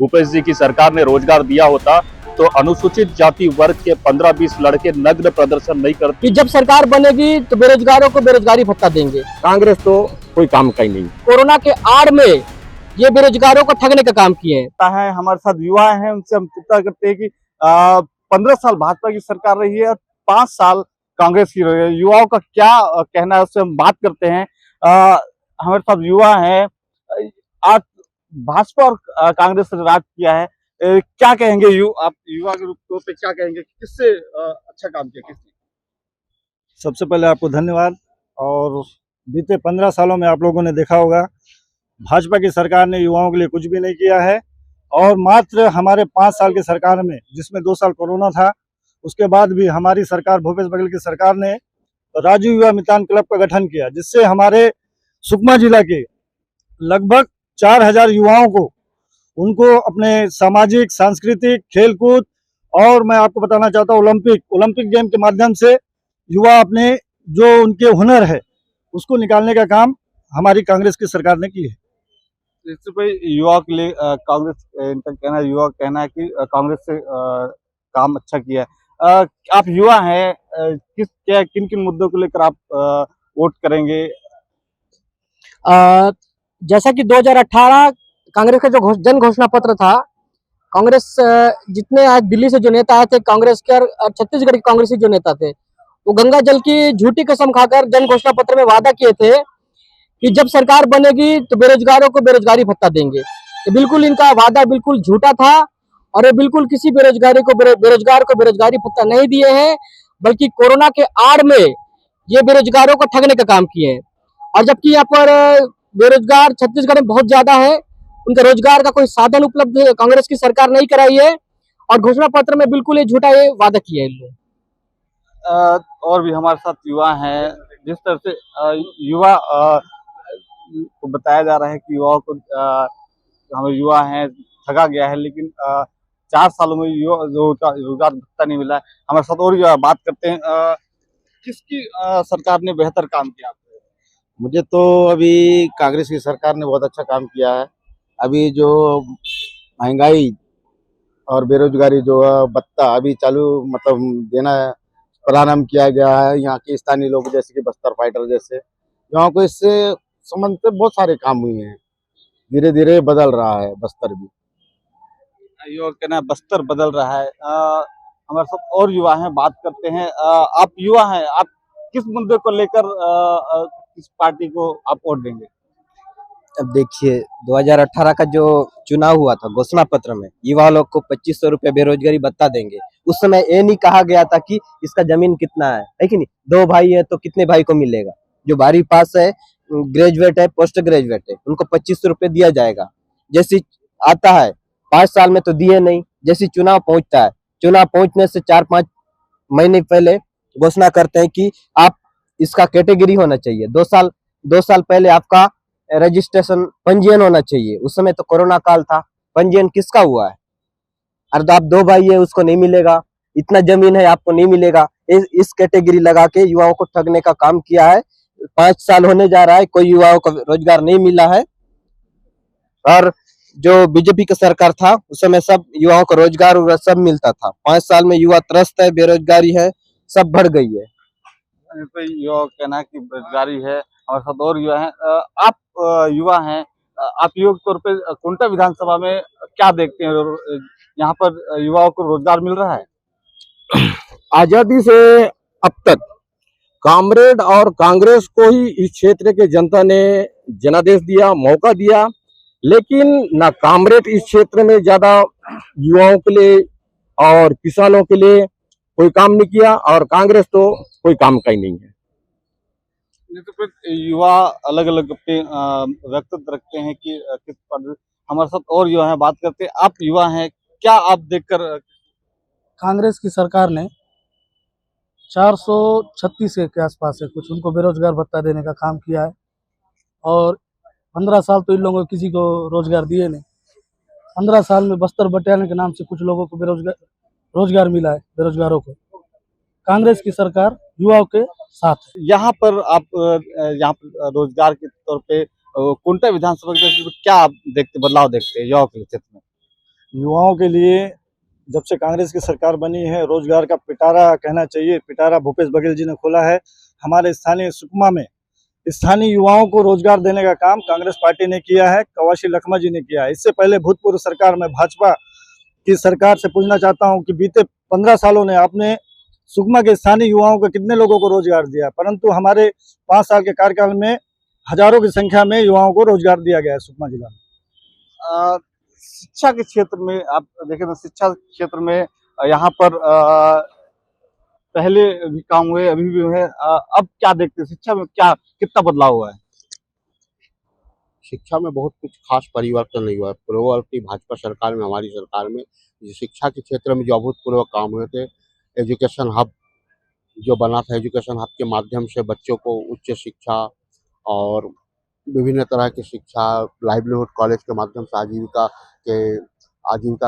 भूपेश जी की सरकार ने रोजगार दिया होता तो अनुसूचित जाति वर्ग के 15-20 लड़के नग्न प्रदर्शन नहीं करते। कि जब सरकार बनेगी तो बेरोजगारों को बेरोजगारी भत्ता देंगे। कांग्रेस तो कोई काम का ही नहीं। कोरोना के आड़ में ये बेरोजगारों को ठगने का काम किए हैं। है हमारे साथ युवा हैं, उनसे हम चिंता करते हैं कि 15 साल भाजपा की सरकार रही है और 5 साल कांग्रेस की रही है। युवाओं का क्या कहना है उससे हम बात करते हैं। हमारे साथ युवा हैं, आज भाजपा और कांग्रेस ने राज किया है, क्या कहेंगे आप युवा के रूप पे क्या कहेंगे, किससे अच्छा काम किया किसने? सबसे पहले आपको धन्यवाद। और बीते 15 सालों में आप लोगों ने देखा होगा भाजपा की सरकार ने युवाओं के लिए कुछ भी नहीं किया है। और मात्र हमारे 5 साल की सरकार में, जिसमें 2 साल कोरोना था, उसके बाद भी हमारी सरकार, भूपेश बघेल की सरकार ने राजू युवा मितान क्लब का गठन किया, जिससे हमारे सुकमा जिला के लगभग 4000 युवाओं को उनको अपने सामाजिक, सांस्कृतिक, खेलकूद और मैं आपको बताना चाहता हूँ ओलंपिक गेम के माध्यम से युवा अपने जो उनके हुनर है उसको निकालने का काम हमारी कांग्रेस की सरकार ने की है। इससे भाई युवा के लिए कांग्रेस, इनका कहना, युवा का कहना है कि कांग्रेस से काम अच्छा किया है। आप युवा हैं, किन किन मुद्दों को लेकर आप वोट करेंगे? जैसा कि 2018 कांग्रेस का जो जन घोषणा पत्र था, कांग्रेस जितने आज दिल्ली से जो नेता आए थे कांग्रेस के और छत्तीसगढ़ के कांग्रेसी जो नेता थे, वो गंगा जल की झूठी कसम खाकर जन घोषणा पत्र में वादा किए थे कि जब सरकार बनेगी तो बेरोजगारों को बेरोजगारी भत्ता देंगे। तो बिल्कुल इनका वादा बिल्कुल झूठा था और ये बिल्कुल किसी बेरोजगार को बेरोजगारी भत्ता नहीं दिए हैं, बल्कि कोरोना के आड़ में ये बेरोजगारों को ठगने का काम किए हैं। और जबकि यहाँ पर बेरोजगार छत्तीसगढ़ में बहुत ज्यादा है, उनका रोजगार का कोई साधन उपलब्ध कांग्रेस की सरकार नहीं कराई है और घोषणा पत्र में बिल्कुल ये झूठा ये वादा किया है इन लोग। और भी हमारे साथ युवा हैं, जिस तरह से युवा को बताया जा रहा है कि युवाओं को हमें युवा हैं ठगा गया है, लेकिन 4 सालों में युवा रोजगार भत्ता नहीं मिला है। हमारे साथ और युवा बात करते हैं। किसकी सरकार ने बेहतर काम किया? मुझे तो अभी कांग्रेस की सरकार ने बहुत अच्छा काम किया है। अभी जो महंगाई और बेरोजगारी जो भत्ता अभी चालू मतलब देना प्रारंभ किया गया है, यहाँ के स्थानीय लोग जैसे कि बस्तर फाइटर जैसे यहाँ को इससे संबंध से बहुत सारे काम हुए हैं। धीरे धीरे बदल रहा है बस्तर भी। युवा कहना है बस्तर बदल रहा है। हमारे साथ और युवा हैं, बात करते हैं। आप युवा हैं, आप किस मुद्दे को लेकर किस पार्टी को आप वोट देंगे? अब देखिए 2018 का जो चुनाव हुआ था, घोषणा पत्र में युवा लोग को 2500 रुपये बेरोजगारी भत्ता देंगे। उस समय ये नहीं कहा गया था कि इसका जमीन कितना है कि नहीं, 2 भाई है तो कितने भाई को मिलेगा। जो 12वीं पास है, ग्रेजुएट है, पोस्ट ग्रेजुएट है, उनको 2500 रुपये दिया जाएगा। जैसे आता है 5 साल में तो दिए नहीं, जैसे चुनाव पहुंचता है, चुनाव पहुंचने से 4-5 महीने पहले घोषणा करते हैं कि आप इसका कैटेगरी होना चाहिए। 2 साल पहले आपका रजिस्ट्रेशन पंजीयन होना चाहिए। उस समय तो कोरोना काल था, पंजीयन किसका हुआ है? अरे तो आप 2 भाई है उसको नहीं मिलेगा, इतना जमीन है आपको नहीं मिलेगा। इस कैटेगरी लगा के युवाओं को ठगने का काम किया है। 5 साल होने जा रहा है, कोई युवाओं को रोजगार नहीं मिला है। और जो बीजेपी का सरकार था उस समय सब युवाओं को रोजगार सब मिलता था। 5 साल में युवा त्रस्त है, बेरोजगारी है, सब बढ़ गई है। तो युवा कहना है कि बेरोजगारी है। और साथ और युवा हैं। आप युवा हैं, आप युवा के तौर पे कुंटा विधानसभा में क्या देखते हैं? यहाँ पर युवाओं को रोजगार मिल रहा है? आजादी से अब तक कामरेड और कांग्रेस को ही इस क्षेत्र के जनता ने जनादेश दिया, मौका दिया, लेकिन ना कामरेड इस क्षेत्र में ज्यादा युवाओं के लिए और किसानों के लिए कोई काम नहीं किया और कांग्रेस तो कोई काम का ही नहीं है। तो फिर युवा अलग अलग अपने व्यक्तित्व रखते हैं कि किस पर। हमारे साथ और युवा हैं, बात करते हैं। आप युवा हैं, क्या आप देखकर कांग्रेस की सरकार ने 436 के आसपास है कुछ, उनको बेरोजगार भत्ता देने का काम किया है। और 15 साल तो इन लोगों को किसी को रोजगार दिए नहीं। 15 साल में बस्तर बटालियन के नाम से कुछ लोगों को रोजगार मिला है, बेरोजगारों को। कांग्रेस की सरकार युवाओं के साथ है। यहाँ पर आप यहाँ पर रोजगार के तौर पे कुंटा विधानसभा के क्या आप बदलाव देखते हैं युवाओं के क्षेत्र में? युवाओं के लिए जब से कांग्रेस की सरकार बनी है रोजगार का पिटारा कहना चाहिए, पिटारा भूपेश बघेल जी ने खोला है। हमारे स्थानीय सुकमा में स्थानीय युवाओं को रोजगार देने का काम कांग्रेस पार्टी ने किया है, कवासी लखमा जी ने किया है। इससे पहले भूतपूर्व सरकार में भाजपा की सरकार से पूछना चाहता हूं कि बीते 15 सालों ने आपने सुकमा के स्थानीय युवाओं को कितने लोगों को रोजगार दिया, परंतु हमारे 5 साल के कार्यकाल में हजारों की संख्या में युवाओं को रोजगार दिया गया है सुकमा जिला में। शिक्षा के क्षेत्र में आप देखें तो शिक्षा के क्षेत्र में यहाँ पर पहले भी काम हुए, अभी भी हुए। अब क्या देखते हैं शिक्षा में क्या कितना बदलाव हुआ है? शिक्षा में बहुत कुछ खास परिवर्तन नहीं हुआ है। पूर्ववर्ती भाजपा सरकार में, हमारी सरकार में शिक्षा के क्षेत्र में जो अभूतपूर्व काम हुए थे, एजुकेशन हब जो बना था, एजुकेशन हब के माध्यम से बच्चों को उच्च शिक्षा और विभिन्न तरह की शिक्षा, लाइवलीहुड कॉलेज के माध्यम से आजीविका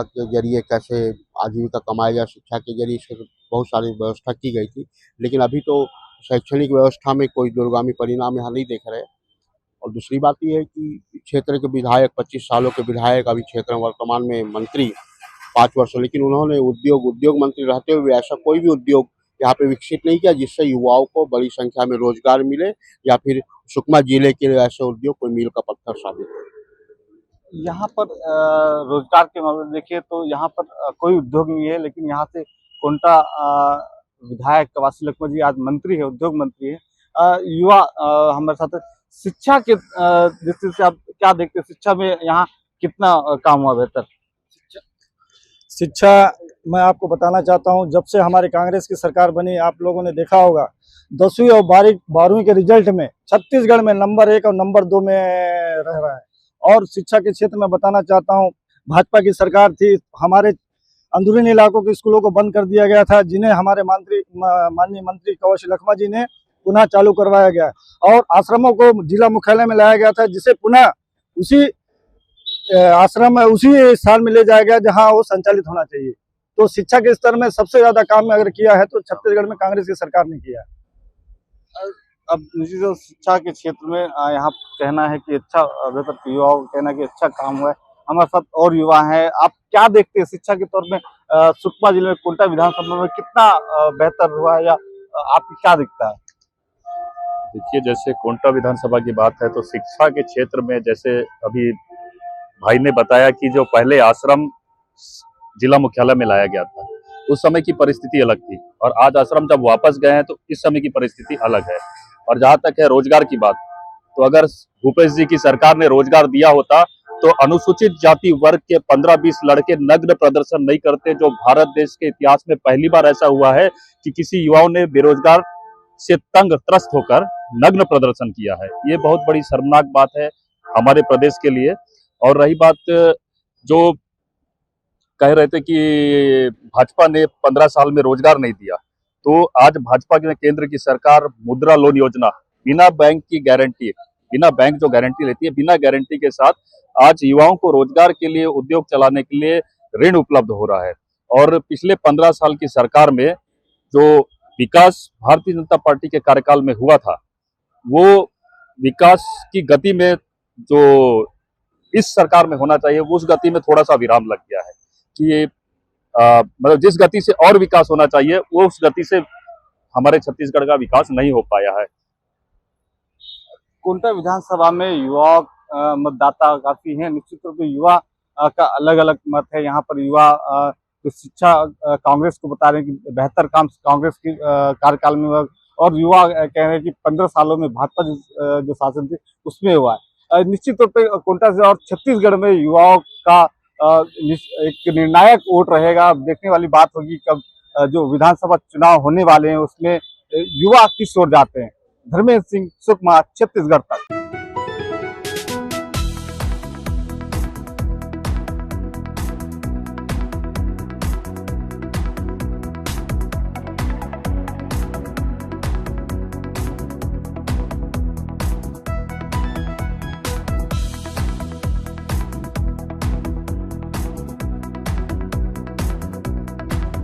के जरिए कैसे आजीविका कमाया जाए, शिक्षा के जरिए से बहुत सारी व्यवस्था की गई थी। लेकिन अभी तो शैक्षणिक व्यवस्था में कोई दूरगामी परिणाम यहाँ नहीं देख रहे। और दूसरी बात ये है कि क्षेत्र के विधायक 25 सालों के विधायक अभी क्षेत्र में वर्तमान में मंत्री 5 वर्ष, लेकिन उन्होंने उद्योग मंत्री रहते हुए ऐसा कोई भी उद्योग यहाँ पे विकसित नहीं किया जिससे युवाओं को बड़ी संख्या में रोजगार मिले, या फिर सुकमा जिले के लिए ऐसे उद्योग कोई मील का पत्थर साबित हो। यहाँ पर रोजगार के मामले में देखिए तो यहाँ पर कोई उद्योग नहीं है, लेकिन यहाँ से कोंटा विधायक कवासी लखमा जी आज मंत्री है, उद्योग मंत्री है। युवा हमारे साथ है। शिक्षा के दृष्टि से आप क्या देखते हैं, शिक्षा में यहाँ कितना काम हुआ बेहतर? शिक्षा मैं आपको बताना चाहता हूं, जब से हमारी कांग्रेस की सरकार बनी आप लोगों ने देखा होगा 10वीं और 12वीं के रिजल्ट में छत्तीसगढ़ में नंबर 1 और नंबर 2 में रह रहा है। और शिक्षा के क्षेत्र में बताना चाहता हूं, भाजपा की सरकार थी, हमारे अंदरूनी इलाकों के स्कूलों को बंद कर दिया गया था, जिन्हें हमारे माननीय मंत्री कवासी लखमा जी ने पुनः चालू करवाया गया, और आश्रमों को जिला मुख्यालय में लाया गया था, जिसे पुनः उसी आश्रम में उसी स्थान में ले जाया गया जहां वो संचालित होना चाहिए। तो शिक्षा के स्तर में सबसे ज्यादा काम में अगर किया है तो छत्तीसगढ़ में कांग्रेस की सरकार ने किया है। अब निश्चित रूप से शिक्षा के क्षेत्र में यहाँ कहना है कि अच्छा बेहतर, युवाओं का कहना है कि अच्छा काम हुआ है। हमारे साथ और युवा हैं, आप क्या देखते हैं शिक्षा के तौर में सुकमा जिले में कोंटा विधानसभा में कितना बेहतर हुआ है, या आपको क्या दिखता है? देखिए, जैसे कोंटा विधानसभा की बात है तो शिक्षा के क्षेत्र में जैसे अभी भाई ने बताया कि जो पहले आश्रम जिला मुख्यालय में लाया गया था उस समय की परिस्थिति अलग थी, और आज आश्रम जब वापस गए हैं तो इस समय की परिस्थिति अलग है। और जहां तक है रोजगार की बात, तो अगर भूपेश जी की सरकार ने रोजगार दिया होता तो अनुसूचित जाति वर्ग के 15-20 लड़के नग्न प्रदर्शन नहीं करते, जो भारत देश के इतिहास में पहली बार ऐसा हुआ है कि किसी युवाओं ने बेरोजगार से तंग त्रस्त होकर नग्न प्रदर्शन किया है। ये बहुत बड़ी शर्मनाक बात है हमारे प्रदेश के लिए। और रही बात जो कह रहे थे कि भाजपा ने 15 साल में रोजगार नहीं दिया, तो आज भाजपा के केंद्र की सरकार मुद्रा लोन योजना, बिना बैंक की गारंटी, बिना बैंक जो गारंटी लेती है, बिना गारंटी के साथ आज युवाओं को रोजगार के लिए, उद्योग चलाने के लिए ऋण उपलब्ध हो रहा है। और पिछले 15 साल की सरकार में जो विकास भारतीय जनता पार्टी के कार्यकाल में हुआ था, वो विकास की गति में जो इस सरकार में होना चाहिए उस गति में थोड़ा सा विराम लग गया है कि मतलब जिस गति से और विकास होना चाहिए वो उस गति से हमारे छत्तीसगढ़ का विकास नहीं हो पाया है। कोंटा विधानसभा में युवा मतदाता काफी हैं। निश्चित रूप से युवा का अलग अलग मत है। यहाँ पर युवा जो शिक्षा कांग्रेस को बता रहे हैं कि बेहतर काम कांग्रेस की कार्यकाल में हुआ, और युवा कह रहे हैं कि 15 सालों में भाजपा जो शासन थी उसमें हुआ है। निश्चित तौर पे कोंटा से और छत्तीसगढ़ में युवाओं का एक निर्णायक वोट रहेगा। देखने वाली बात होगी कब जो विधानसभा चुनाव होने वाले हैं उसमें युवा किस ओर जाते हैं। धर्मेंद्र सिंह, सुकमा, छत्तीसगढ़ तक।